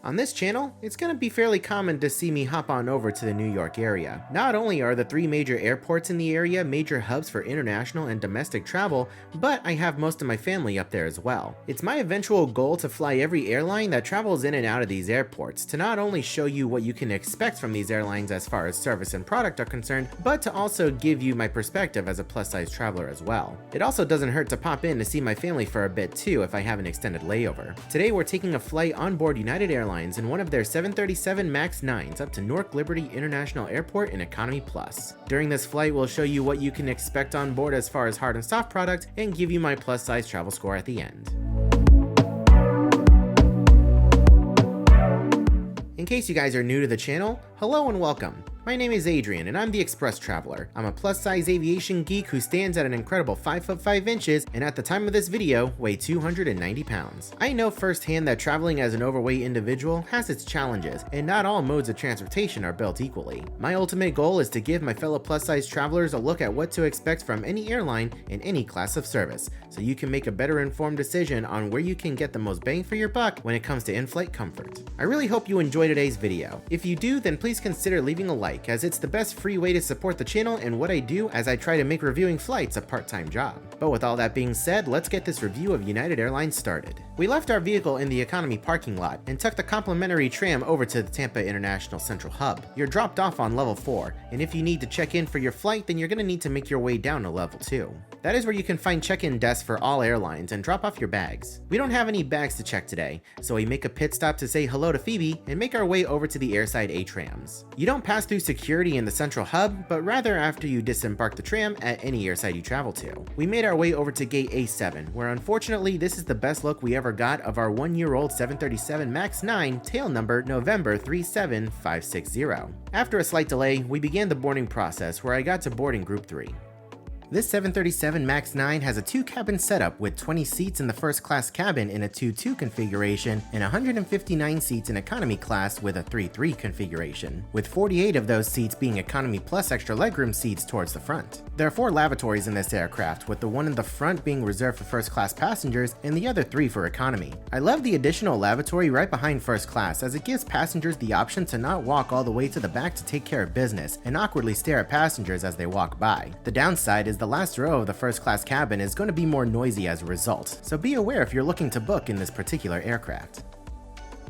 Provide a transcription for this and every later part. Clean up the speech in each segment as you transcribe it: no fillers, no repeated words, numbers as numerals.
On this channel, it's going to be fairly common to see me hop on over to the New York area. Not only are the 3 major airports in the area major hubs for international and domestic travel, but I have most of my family up there as well. It's my eventual goal to fly every airline that travels in and out of these airports, to not only show you what you can expect from these airlines as far as service and product are concerned, but to also give you my perspective as a plus-size traveler as well. It also doesn't hurt to pop in to see my family for a bit too if I have an extended layover. Today we're taking a flight on board United Airlines in one of their 737 MAX 9s up to Newark Liberty International Airport in Economy Plus. During this flight, we'll show you what you can expect on board as far as hard and soft product and give you my plus size travel score at the end. In case you guys are new to the channel, hello and welcome. My name is Adrian and I'm the Express Traveler. I'm a plus size aviation geek who stands at an incredible 5'5" and at the time of this video weigh 290 pounds. I know firsthand that traveling as an overweight individual has its challenges and not all modes of transportation are built equally. My ultimate goal is to give my fellow plus size travelers a look at what to expect from any airline in any class of service, so you can make a better informed decision on where you can get the most bang for your buck when it comes to in-flight comfort. I really hope you enjoy today's video. If you do, then please consider leaving a like, as it's the best free way to support the channel and what I do as I try to make reviewing flights a part-time job. But with all that being said, let's get this review of United Airlines started. We left our vehicle in the economy parking lot and took the complimentary tram over to the Tampa International Central Hub. You're dropped off on level 4, and if you need to check in for your flight, then you're going to need to make your way down to level 2. That is where you can find check-in desks for all airlines and drop off your bags. We don't have any bags to check today, so we make a pit stop to say hello to Phoebe and make our way over to the airside A trams. You don't pass through security in the central hub, but rather after you disembark the tram at any airside you travel to. We made our way over to gate A7, where unfortunately this is the best look we ever got of our 1-year-old 737 MAX 9 tail number November 37560. After a slight delay, we began the boarding process where I got to boarding group 3. This 737 MAX 9 has a 2-cabin setup with 20 seats in the first class cabin in a 2-2 configuration and 159 seats in economy class with a 3-3 configuration, with 48 of those seats being economy plus extra legroom seats towards the front. There are 4 lavatories in this aircraft, with the one in the front being reserved for first class passengers and the other 3 for economy. I love the additional lavatory right behind first class, as it gives passengers the option to not walk all the way to the back to take care of business and awkwardly stare at passengers as they walk by. The downside is the last row of the first class cabin is going to be more noisy as a result, so be aware if you're looking to book in this particular aircraft.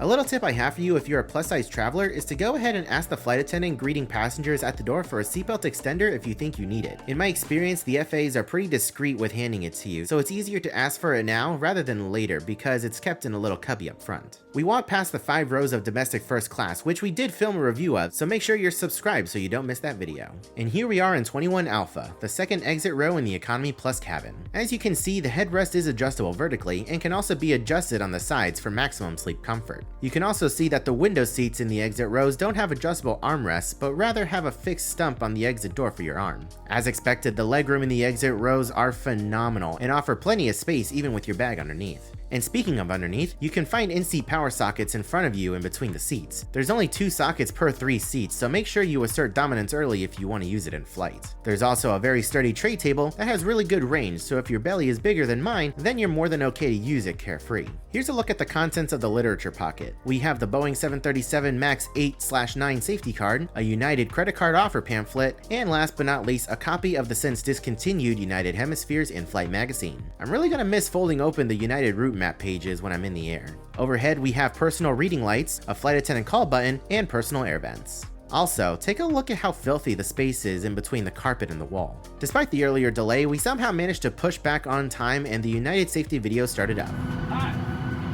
A little tip I have for you if you're a plus-size traveler is to go ahead and ask the flight attendant greeting passengers at the door for a seatbelt extender if you think you need it. In my experience, the FAs are pretty discreet with handing it to you, so it's easier to ask for it now rather than later because it's kept in a little cubby up front. We walked past the 5 rows of domestic first class, which we did film a review of, so make sure you're subscribed so you don't miss that video. And here we are in 21 Alpha, the second exit row in the Economy Plus cabin. As you can see, the headrest is adjustable vertically and can also be adjusted on the sides for maximum sleep comfort. You can also see that the window seats in the exit rows don't have adjustable armrests, but rather have a fixed stump on the exit door for your arm. As expected, the legroom in the exit rows are phenomenal and offer plenty of space even with your bag underneath. And speaking of underneath, you can find in-seat power sockets in front of you in between the seats. There's only 2 sockets per 3 seats, so make sure you assert dominance early if you want to use it in flight. There's also a very sturdy tray table that has really good range, so if your belly is bigger than mine, then you're more than okay to use it carefree. Here's a look at the contents of the literature pocket. We have the Boeing 737 MAX 8/9 safety card, a United credit card offer pamphlet, and last but not least, a copy of the since discontinued United Hemispheres in-flight magazine. I'm really gonna miss folding open the United route map pages when I'm in the air. Overhead, we have personal reading lights, a flight attendant call button, and personal air vents. Also, take a look at how filthy the space is in between the carpet and the wall. Despite the earlier delay, we somehow managed to push back on time and the United safety video started up. Hi,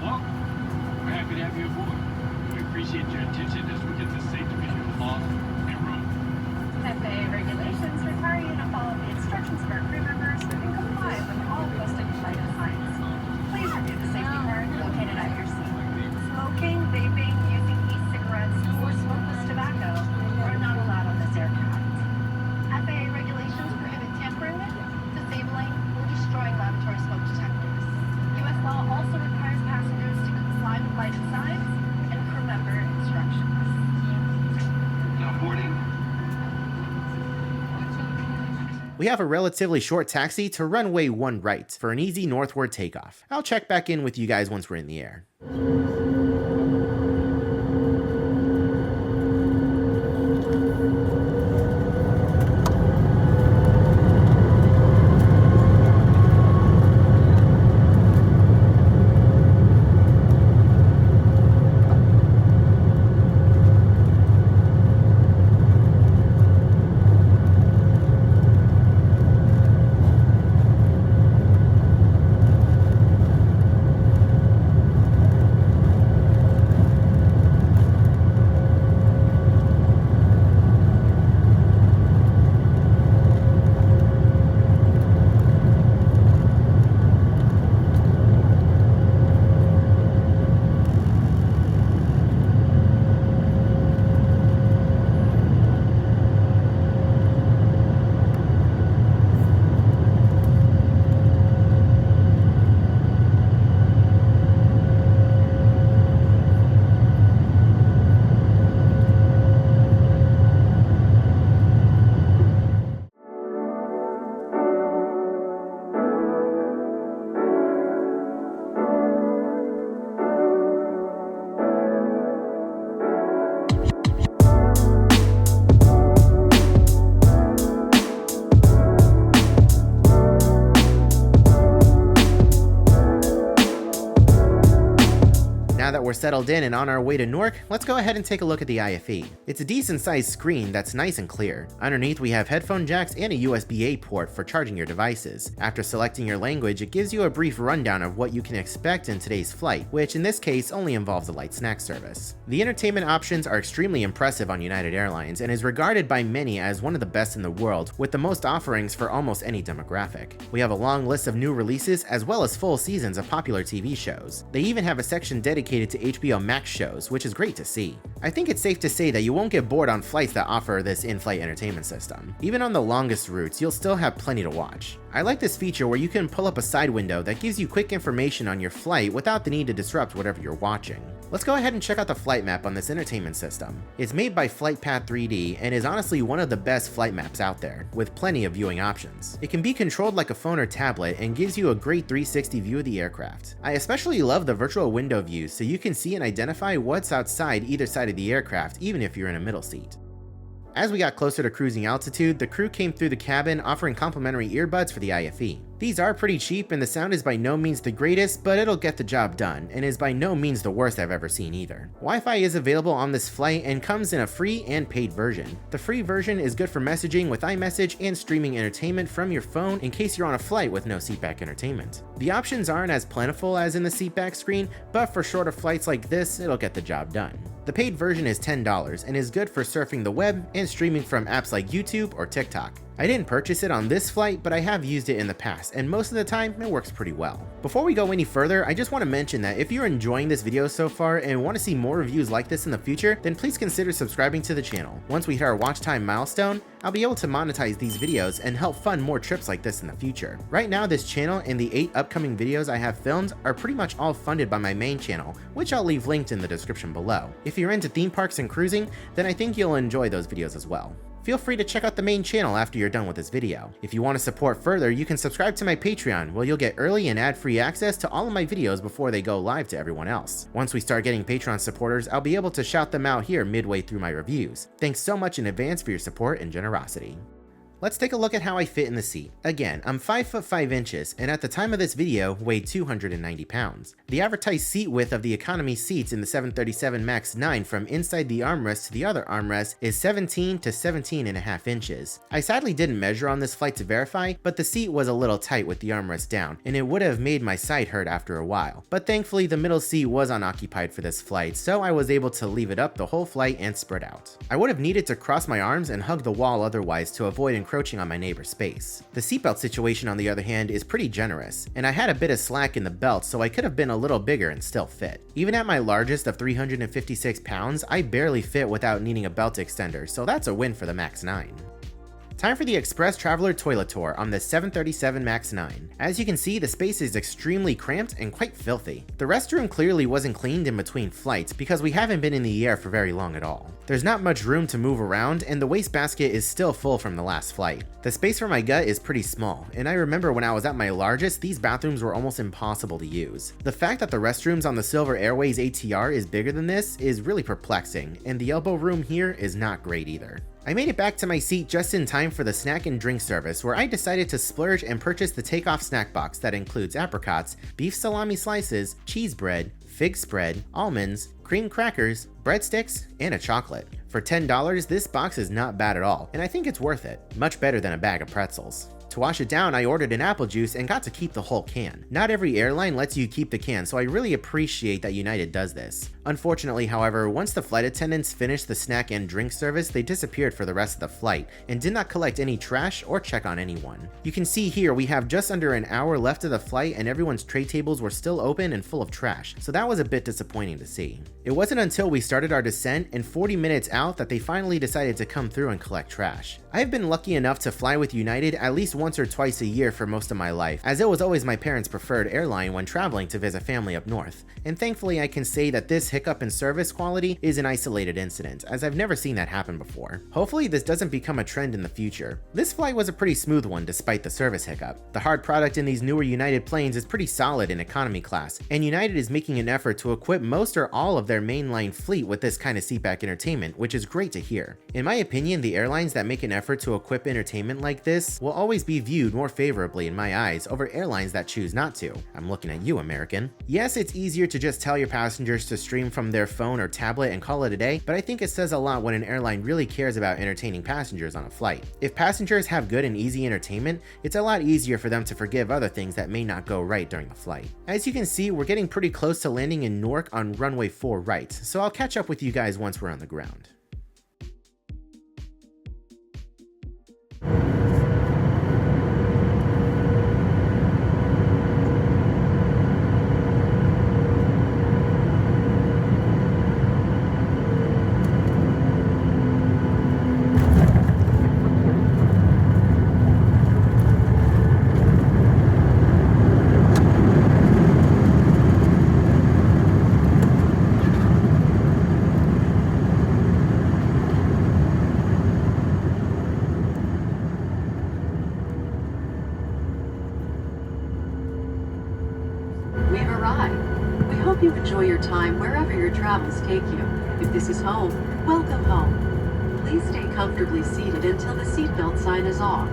hello. We're happy to have you aboard. We appreciate your attention as we get the safety video off and roll. FAA regulations require you to follow the instructions of our crew members and comply with all posted flight signs. Please review the safety card located at your seat. Smoking, vaping, using e-cigarettes, or smokeless tobacco are not allowed on this aircraft. FAA regulations prohibit tampering with, disabling, or destroying laboratory smoke detectors. U.S. law also requires passengers to comply with flight signs and crew member instructions. Now boarding. We have a relatively short taxi to runway 1 right for an easy northward takeoff. I'll check back in with you guys once we're in the air. Now that we're settled in and on our way to Newark, let's go ahead and take a look at the IFE. It's a decent sized screen that's nice and clear. Underneath we have headphone jacks and a USB-A port for charging your devices. After selecting your language, it gives you a brief rundown of what you can expect in today's flight, which in this case only involves a light snack service. The entertainment options are extremely impressive on United Airlines and is regarded by many as one of the best in the world, with the most offerings for almost any demographic. We have a long list of new releases as well as full seasons of popular TV shows. They even have a section dedicated to HBO Max shows, which is great to see. I think it's safe to say that you won't get bored on flights that offer this in-flight entertainment system. Even on the longest routes, you'll still have plenty to watch. I like this feature where you can pull up a side window that gives you quick information on your flight without the need to disrupt whatever you're watching. Let's go ahead and check out the flight map on this entertainment system. It's made by FlightPath 3D and is honestly one of the best flight maps out there, with plenty of viewing options. It can be controlled like a phone or tablet and gives you a great 360 view of the aircraft. I especially love the virtual window view so you can see and identify what's outside either side of the aircraft, even if you're in a middle seat. As we got closer to cruising altitude, the crew came through the cabin offering complimentary earbuds for the IFE. These are pretty cheap and the sound is by no means the greatest, but it'll get the job done, and is by no means the worst I've ever seen either. Wi-Fi is available on this flight and comes in a free and paid version. The free version is good for messaging with iMessage and streaming entertainment from your phone in case you're on a flight with no seatback entertainment. The options aren't as plentiful as in the seatback screen, but for shorter flights like this, it'll get the job done. The paid version is $10 and is good for surfing the web and streaming from apps like YouTube or TikTok. I didn't purchase it on this flight, but I have used it in the past, and most of the time, it works pretty well. Before we go any further, I just want to mention that if you're enjoying this video so far and want to see more reviews like this in the future, then please consider subscribing to the channel. Once we hit our watch time milestone, I'll be able to monetize these videos and help fund more trips like this in the future. Right now, this channel and the 8 upcoming videos I have filmed are pretty much all funded by my main channel, which I'll leave linked in the description below. If you're into theme parks and cruising, then I think you'll enjoy those videos as well. Feel free to check out the main channel after you're done with this video. If you want to support further, you can subscribe to my Patreon, where you'll get early and ad-free access to all of my videos before they go live to everyone else. Once we start getting Patreon supporters, I'll be able to shout them out here midway through my reviews. Thanks so much in advance for your support and generosity. Let's take a look at how I fit in the seat. Again, I'm 5 foot 5 inches and at the time of this video weighed 290 pounds. The advertised seat width of the economy seats in the 737 MAX 9 from inside the armrest to the other armrest is 17 to 17.5 inches. I sadly didn't measure on this flight to verify, but the seat was a little tight with the armrest down and it would have made my side hurt after a while. But thankfully the middle seat was unoccupied for this flight, so I was able to leave it up the whole flight and spread out. I would have needed to cross my arms and hug the wall otherwise to avoid encroaching on my neighbor's space. The seatbelt situation on the other hand is pretty generous, and I had a bit of slack in the belt so I could have been a little bigger and still fit. Even at my largest of 356 pounds, I barely fit without needing a belt extender, so that's a win for the MAX 9. Time for the Express Traveler toilet tour on the 737 MAX 9. As you can see, the space is extremely cramped and quite filthy. The restroom clearly wasn't cleaned in between flights because we haven't been in the air for very long at all. There's not much room to move around and the wastebasket is still full from the last flight. The space for my gut is pretty small, and I remember when I was at my largest, these bathrooms were almost impossible to use. The fact that the restrooms on the Silver Airways ATR is bigger than this is really perplexing, and the elbow room here is not great either. I made it back to my seat just in time for the snack and drink service, where I decided to splurge and purchase the takeoff snack box that includes apricots, beef salami slices, cheese bread, fig spread, almonds, cream crackers, breadsticks, and a chocolate. For $10, this box is not bad at all, and I think it's worth it. Much better than a bag of pretzels. To wash it down, I ordered an apple juice and got to keep the whole can. Not every airline lets you keep the can, so I really appreciate that United does this. Unfortunately, however, once the flight attendants finished the snack and drink service, they disappeared for the rest of the flight and did not collect any trash or check on anyone. You can see here we have just under an hour left of the flight and everyone's tray tables were still open and full of trash, so that was a bit disappointing to see. It wasn't until we started our descent and 40 minutes out that they finally decided to come through and collect trash. I've been lucky enough to fly with United at least once or twice a year for most of my life, as it was always my parents' preferred airline when traveling to visit family up north, and thankfully I can say that this hiccup in service quality is an isolated incident, as I've never seen that happen before. Hopefully this doesn't become a trend in the future. This flight was a pretty smooth one despite the service hiccup. The hard product in these newer United planes is pretty solid in economy class, and United is making an effort to equip most or all of their mainline fleet with this kind of seatback entertainment, which is great to hear. In my opinion, the airlines that make an effort to equip entertainment like this will always be viewed more favorably in my eyes over airlines that choose not to. I'm looking at you, American. Yes, it's easier to just tell your passengers to stream from their phone or tablet and call it a day, but I think it says a lot when an airline really cares about entertaining passengers on a flight. If passengers have good and easy entertainment, it's a lot easier for them to forgive other things that may not go right during the flight. As you can see, we're getting pretty close to landing in Newark on runway 4 right, so I'll catch up with you guys once we're on the ground. We've arrived. We hope you enjoy your time wherever your travels take you. If this is home, welcome home. Please stay comfortably seated until the seatbelt sign is off.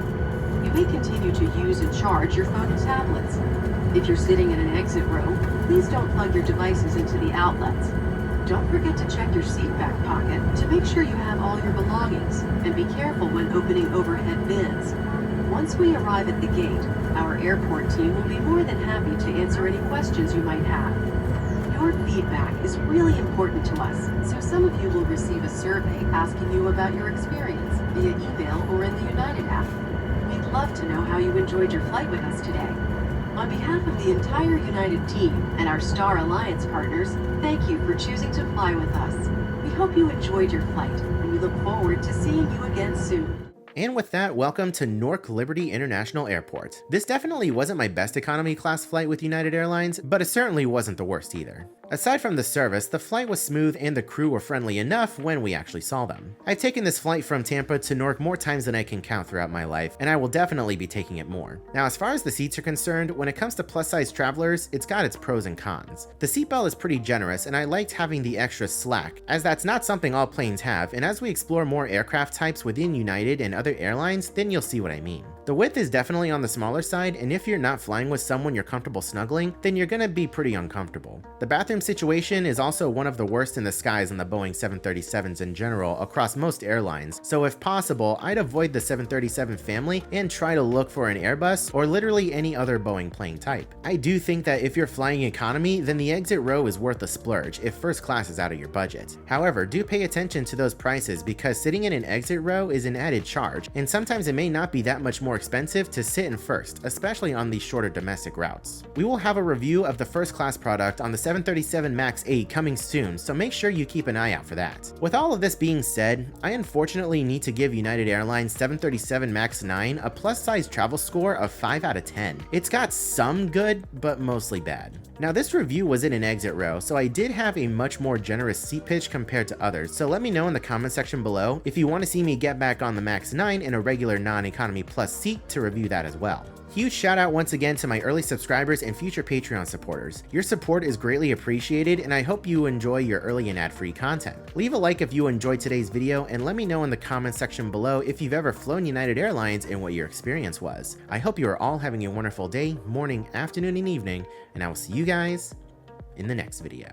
You may continue to use and charge your phone and tablets. If you're sitting in an exit row, please don't plug your devices into the outlets. Don't forget to check your seat back pocket to make sure you have all your belongings, and be careful when opening overhead bins. Once we arrive at the gate, our airport team will be more than happy to answer any questions you might have. Your feedback is really important to us, so some of you will receive a survey asking you about your experience via email or in the United app. We'd love to know how you enjoyed your flight with us today. On behalf of the entire United team and our Star Alliance partners, thank you for choosing to fly with us. We hope you enjoyed your flight, and we look forward to seeing you again soon. And with that, welcome to Newark Liberty International Airport. This definitely wasn't my best economy class flight with United Airlines, but it certainly wasn't the worst either. Aside from the service, the flight was smooth and the crew were friendly enough when we actually saw them. I've taken this flight from Tampa to Newark more times than I can count throughout my life, and I will definitely be taking it more. Now, as far as the seats are concerned, when it comes to plus-size travelers, it's got its pros and cons. The seatbelt is pretty generous, and I liked having the extra slack, as that's not something all planes have, and as we explore more aircraft types within United and other airlines, then you'll see what I mean. The width is definitely on the smaller side, and if you're not flying with someone you're comfortable snuggling, then you're gonna be pretty uncomfortable. The bathroom situation is also one of the worst in the skies on the Boeing 737s in general across most airlines, so if possible, I'd avoid the 737 family and try to look for an Airbus or literally any other Boeing plane type. I do think that if you're flying economy, then the exit row is worth a splurge if first class is out of your budget. However, do pay attention to those prices because sitting in an exit row is an added charge, and sometimes it may not be that much more expensive to sit in first, especially on these shorter domestic routes. We will have a review of the first class product on the 737 MAX 8 coming soon, so make sure you keep an eye out for that. With all of this being said, I unfortunately need to give United Airlines 737 MAX 9 a plus size travel score of 5 out of 10. It's got some good, but mostly bad. Now this review was in an exit row, so I did have a much more generous seat pitch compared to others, so let me know in the comment section below if you want to see me get back on the MAX 9 in a regular non-economy plus seat to review that as well. Huge shout out once again to my early subscribers and future Patreon supporters. Your support is greatly appreciated, and I hope you enjoy your early and ad-free content. Leave a like if you enjoyed today's video, and let me know in the comment section below if you've ever flown United Airlines and what your experience was. I hope you are all having a wonderful day, morning, afternoon, and evening, and I will see you guys in the next video.